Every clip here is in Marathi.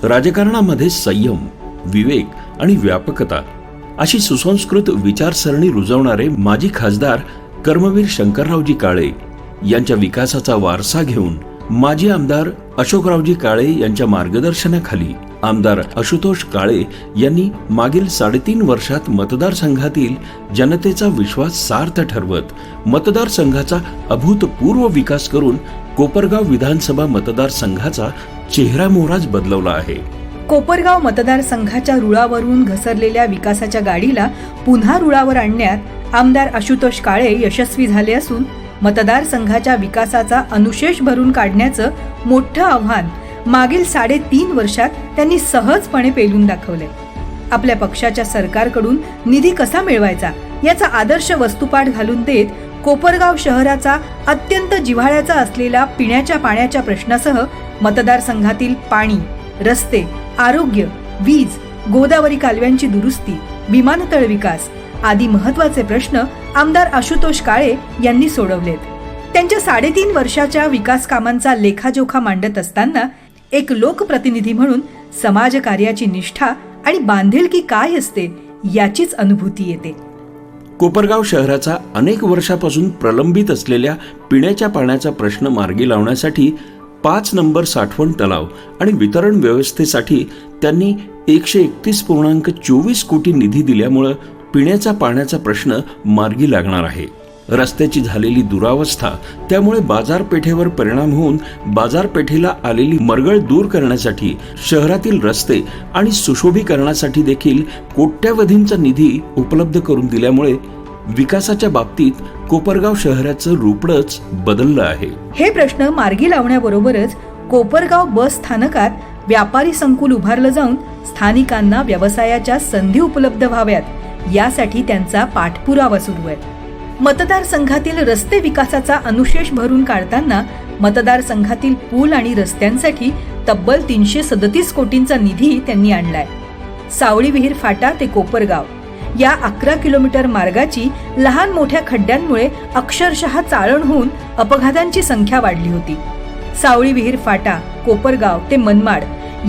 राजकारणामध्ये संयम, विवेक आणि व्यापकता अशी सुसंस्कृत विचारसरणी रुजवणारे माजी खासदार कर्मवीर शंकररावजी काळे यांच्या विकासाचा वारसा घेऊन माजी आमदार अशोकरावजी काळे यांच्या मार्गदर्शनाखाली आमदार आशुतोष काळे यांनी मागील 3.5 वर्षात मतदारसंघातील जनतेचा विश्वास सार्थ ठरवत मतदारसंघाचा अभूतपूर्व विकास करून कोपरगाव विधानसभा मतदारसंघाचा चेहरामोहराच बदलवला आहे. कोपरगाव मतदारसंघाच्या रुळावरून घसरलेल्या विकासाच्या गाडीला पुन्हा रुळावर आणण्यात आमदार आशुतोष काळे यशस्वी झाले असून मतदारसंघाच्या विकासाचा अनुशेष भरून काढण्याचं मोठं आव्हान मागील 3.5 वर्षात त्यांनी सहजपणे पेलून दाखवले. आपल्या पक्षाच्या सरकारकडून निधी कसा मिळवायचा याचा आदर्श वस्तुपाठ घालून देत कोपरगाव शहराचा अत्यंत जिव्हाळ्याचा असलेला पिण्याच्या पाण्याच्या प्रश्नासह मतदारसंघातील पाणी, रस्ते, आरोग्य, वीज, गोदावरी कालव्यांची दुरुस्ती, विमानतळ विकास आदी महत्त्वाचे प्रश्न आमदार आशुतोष काळे यांनी सोडवलेत. त्यांच्या 3.5 वर्षाच्या विकास कामांचा लेखाजोखा मांडत असताना एक लोकप्रतिनिधी म्हणून समाजकार्याची निष्ठा आणि बांधिलकी काय असते याचीच अनुभूती येते. कोपरगाव शहराचा अनेक वर्षापासून प्रलंबित असलेल्या पिण्याच्या पाण्याचा प्रश्न मार्गी लावण्यासाठी 5 नंबर साठवण तलाव आणि वितरण व्यवस्थेसाठी त्यांनी 131.24 कोटी निधी दिल्यामुळे पिण्याच्या पाण्याचा प्रश्न मार्गी लागणार आहे. रस्त्याची झालेली दुरावस्था त्यामुळे बाजारपेठेवर परिणाम होऊन बाजारपेठेला आलेली मरगळ दूर करण्यासाठी शहरातील रस्ते आणि सुशोभीकरणासाठी देखील कोट्यवधींचा निधी उपलब्ध करून दिल्यामुळे विकासाच्या बाबतीत कोपरगाव शहराचं रूपच बदललं आहे. हे प्रश्न मार्गी लावण्याबरोबरच कोपरगाव बस स्थानकात व्यापारी संकुल उभारलं जाऊन स्थानिकांना व्यवसायाच्या संधी उपलब्ध व्हाव्यात यासाठी त्यांचा पाठपुरावा सुरू आहे. मतदारसंघातील रस्ते विकासाचा अनुशेष भरून काढताना मतदारसंघातील पूल आणि रस्त्यांसाठी तब्बल 337 कोटींचा निधी त्यांनी आणलाय. सावळी विहीर फाटा ते कोपरगाव या 11 किलोमीटर मार्गाची लहान मोठ्या खड्ड्यांमुळे अक्षरशः चाळण होऊन अपघातांची संख्या वाढली होती. सावळी विहीर फाटा कोपरगाव ते मनमाड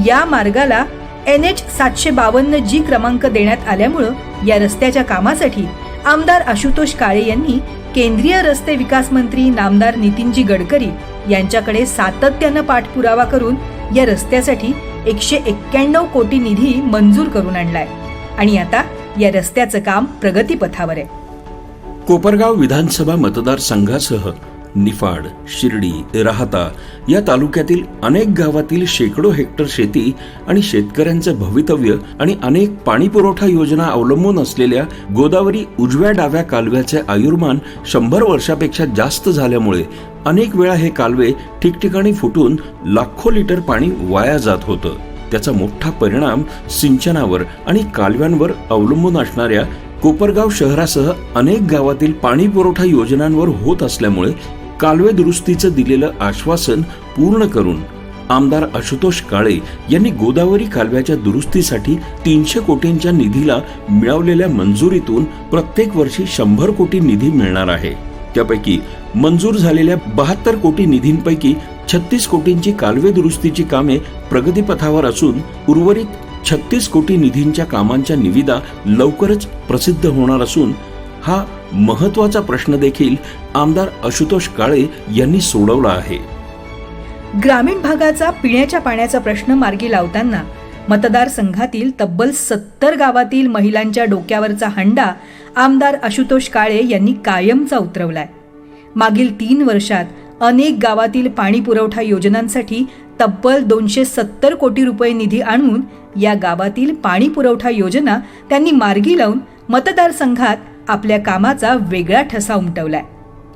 या मार्गाला NH 752G क्रमांक देण्यात आल्यामुळं या रस्त्याच्या कामासाठी आमदार आशुतोष काळे यांनी केंद्रीय रस्ते विकास मंत्री नामदार नितीनजी गडकरी यांच्याकडे सातत्यानं पाठपुरावा करून या रस्त्यासाठी 191 कोटी निधी मंजूर करून आणलाय आणि आता या रस्त्याचं काम प्रगतीपथावर आहे. कोपरगाव विधानसभा मतदारसंघासह निफाड, शिर्डी, राहाता या तालुक्यातील अनेक गावातील शेकडो हेक्टर शेती आणि शेतकऱ्यांचं भवितव्य आणि अनेक पाणी पुरवठा योजना अवलंबून असलेल्या गोदावरी उजव्या डाव्या कालव्याचे आयुर्मान 100 वर्षापेक्षा जास्त झाल्यामुळे अनेक वेळा हे कालवे ठिकठिकाणी फुटून लाखो लिटर पाणी वाया जात होतं. त्याचा मोठा परिणाम सिंचनावर आणि कालव्यांवर अवलंबून असणाऱ्या कोपरगाव शहरासह अनेक गावातील पाणी पुरवठा योजनांवर होत असल्यामुळे कालवे दुरुस्तीचं दिलेलं आश्वासन पूर्ण करून आमदार आशुतोष काळे यांनी गोदावरी कालव्याच्या दुरुस्तीसाठी 300 कोटींच्या निधीला मिळवलेल्या मंजुरीतून प्रत्येक वर्षी 100 कोटी निधी मिळणार आहे. त्यापैकी मंजूर झालेल्या 72 कोटी निधींपैकी 36 कोटींची कालवे दुरुस्तीची कामे प्रगतीपथावर असून उर्वरित 36 कोटी निधींच्या कामांच्या निविदा लवकरच प्रसिद्ध होणार असून हा महत्वाचा प्रश्न देखील आमदार आशुतोष काळे यांनी सोडवला आहे. ग्रामीण भागाचा पिण्याच्या पाण्याचा प्रश्न मार्गी लावताना मतदारसंघातील तब्बल 70 गावातील महिलांच्या डोक्यावरचा हंडा आमदार आशुतोष काळे यांनी कायमचा उतरवलाय. मागील 3 वर्षात अनेक गावातील पाणी पुरवठा योजनांसाठी तब्बल 270 कोटी रुपये निधी आणून या गावातील पाणी पुरवठा योजना त्यांनी मार्गी लावून मतदारसंघात आपल्या कामाचा वेगळा ठसा उमटवलाय.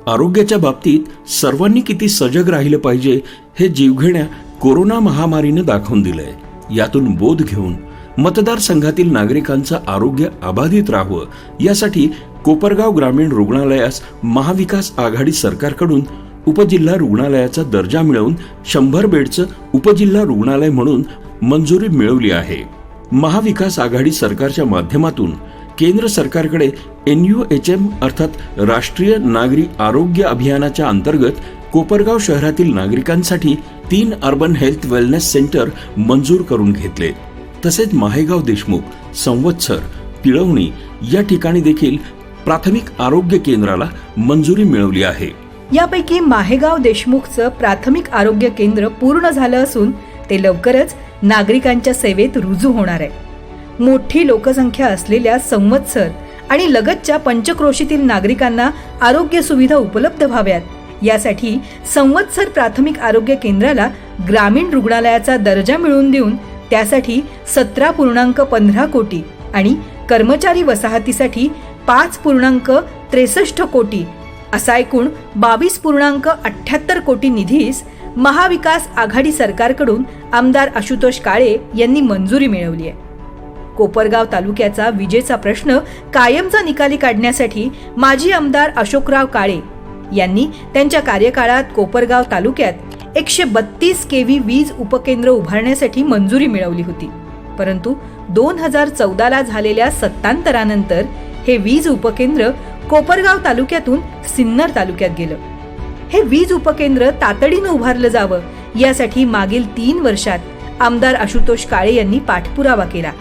आरोग्याच्या बाबतीत सर्वांनी किती सजग राहिलं पाहिजे हे जीवघेण्या कोरोना महामारीनं दाखवून दिलंय. यातून बोध घेऊन मतदारसंघातील नागरिकांचं आरोग्य अबाधित राहावं यासाठी कोपरगाव ग्रामीण रुग्णालयास महाविकास आघाडी सरकारकडून उपजिल्हा रुग्णालयाचा दर्जा मिळवून 100 बेडचं उपजिल्हा रुग्णालय म्हणून मंजुरी मिळवली आहे. महाविकास आघाडी सरकारच्या माध्यमातून केंद्र सरकारकडे NUHM अर्थात राष्ट्रीय नागरी आरोग्य अभियानाच्या अंतर्गत कोपरगाव शहरातील नागरिकांसाठी 3 अर्बन हेल्थ वेलनेस सेंटर मंजूर करून घेतले. तसेच माहेगाव देशमुख, संवत्सर, पिळवणी या ठिकाणी देखील प्राथमिक आरोग्य केंद्राला मंजुरी मिळवली आहे. यापैकी माहेगाव देशमुखचं प्राथमिक आरोग्य केंद्र पूर्ण झालं असून ते लवकरच नागरिकांच्या सेवेत रुजू होणार आहे. मोठी लोकसंख्या असलेल्या संवत्सर आणि लगतच्या पंचक्रोशीतील नागरिकांना आरोग्य सुविधा उपलब्ध व्हाव्यात यासाठी संवत्सर प्राथमिक आरोग्य केंद्राला ग्रामीण रुग्णालयाचा दर्जा मिळवून देऊन त्यासाठी 17.15 कोटी आणि कर्मचारी वसाहतीसाठी 5.63 कोटी असा एकूण 22.78 कोटी निधीस महाविकास आघाडी सरकारकडून आमदार आशुतोष काळे यांनी मंजुरी मिळवली आहे. कोपरगाव तालुक्याचा विजेचा प्रश्न कायमचा निकाली काढण्यासाठी माजी आमदार अशोकराव काळे यांनी त्यांच्या कार्यकाळात कोपरगाव तालुक्यात 132 केव्ही वीज उपकेंद्र उभारण्यासाठी मंजुरी मिळवली होती. परंतु 2014ला झालेल्या सत्तांतरानंतर हे वीज उपकेंद्र कोपरगाव तालुक्यातून सिन्नर तालुक्यात गेलं. हे वीज उपकेंद्र तातडीनं उभारलं जावं यासाठी मागील 3 वर्षात आमदार आशुतोष काळे यांनी पाठपुरावा केला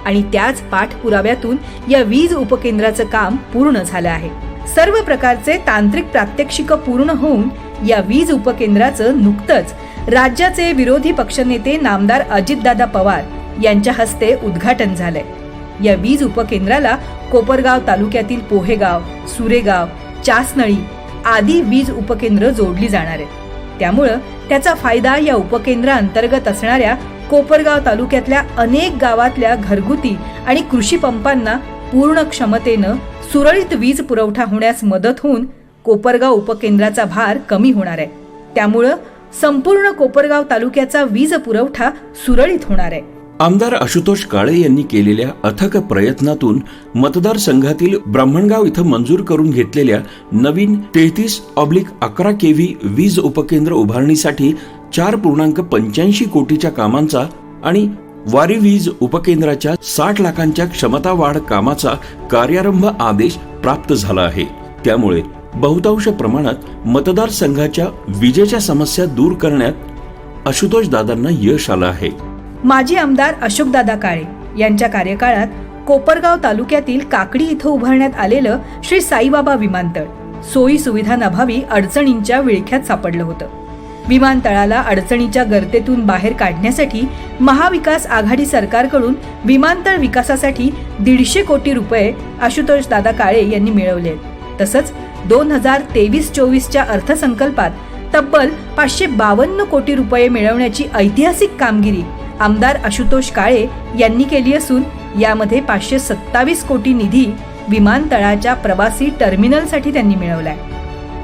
आणि त्याच पाठपुराव्यातून या वीज उपकेंद्राचं काम पूर्ण झालं आहे. सर्व प्रकारचे तांत्रिक प्रात्यक्षिक पूर्ण होऊन या वीज उपकेंद्राचं नुकतंच राज्याचे विरोधी पक्षनेते नामदार अजितदादा पवार यांच्या हस्ते उद्घाटन झालंय. या वीज उपकेंद्राला कोपरगाव तालुक्यातील पोहेगाव, सुरेगाव, चासनळी आदी वीज उपकेंद्र जोडली जाणार आहेत. त्यामुळं त्याचा फायदा या उपकेंद्रा अंतर्गत असणाऱ्या कोपरगाव तालुक्यातल्या अनेक गावातल्या घरगुती आणि कृषी पंपांना पूर्ण क्षमतेनं सुरळीत वीज पुरवठा होण्यास मदत होऊन कोपरगाव उपकेंद्राचा भार कमी होणार आहे. त्यामुळं संपूर्ण कोपरगाव तालुक्याचा वीज पुरवठा सुरळीत होणार आहे. आमदार आशुतोष काळे यांनी केलेल्या अथक प्रयत्नातून मतदारसंघातील ब्राह्मणगाव इथं मंजूर करून घेतलेल्या नवीन 33/11 केव्ही वीज उपकेंद्र उभारणीसाठी 4.85 कोटीच्या कामांचा आणि वारी वीज उपकेंद्राच्या 60 लाखांच्या क्षमता वाढ कामाचा कार्यारंभ आदेश प्राप्त झाला आहे. त्यामुळे बहुतांश प्रमाणात मतदारसंघाच्या विजेच्या समस्या दूर करण्यात आशुतोष दादांना यश आलं आहे. माजी आमदार अशोकदादा काळे यांच्या कार्यकाळात कोपरगाव तालुक्यातील काकडी इथं उभारण्यात आलेलं श्री साईबाबा विमानतळ सोयी सुविधांअभावी अडचणींच्या विळख्यात सापडलं होतं. विमानतळाला अडचणीच्या गर्तेतून बाहेर काढण्यासाठी महाविकास आघाडी सरकारकडून विमानतळ विकासासाठी 150 कोटी रुपये आशुतोष दादा काळे यांनी मिळवले. तसंच 2023-24च्या अर्थसंकल्पात तब्बल 552 कोटी रुपये मिळवण्याची ऐतिहासिक कामगिरी आमदार आशुतोष काळे यांनी केली असून यामध्ये 527 कोटी निधी विमानतळाच्या प्रवासी टर्मिनलसाठी त्यांनी मिळवलाय.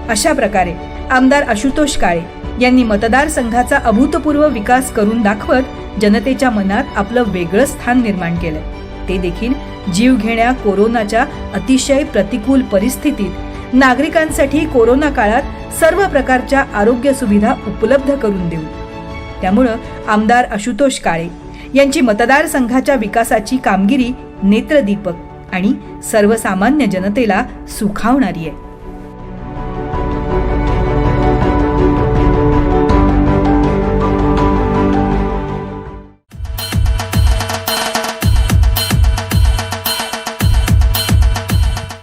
अशा प्रकारे आमदार आशुतोष काळे यांनी मतदारसंघाचा अभूतपूर्व विकास करून दाखवत जनतेच्या मनात आपलं वेगळं स्थान निर्माण केलंय. ते देखील जीवघेण्या कोरोनाच्या अतिशय प्रतिकूल परिस्थितीत नागरिकांसाठी कोरोना काळात सर्व प्रकारच्या आरोग्य सुविधा उपलब्ध करून देऊ. त्यामुळं आमदार आशुतोष काळे यांची मतदारसंघाच्या विकासाची कामगिरी नेत्रदीपक आणि सर्वसामान्य जनतेला सुखावणारी आहे.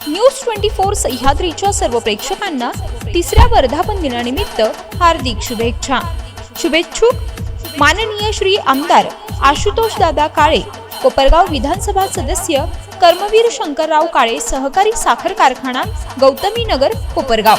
न्यूज 24 सह्याद्रीच्या सर्व प्रेक्षकांना तिसऱ्या वर्धापन दिनानिमित्त हार्दिक शुभेच्छा. शुभेच्छुक माननीय श्री आमदार आशुतोष दादा काळे, कोपरगाव विधानसभा सदस्य, कर्मवीर शंकरराव काळे सहकारी साखर कारखाना, गौतमी नगर, कोपरगाव.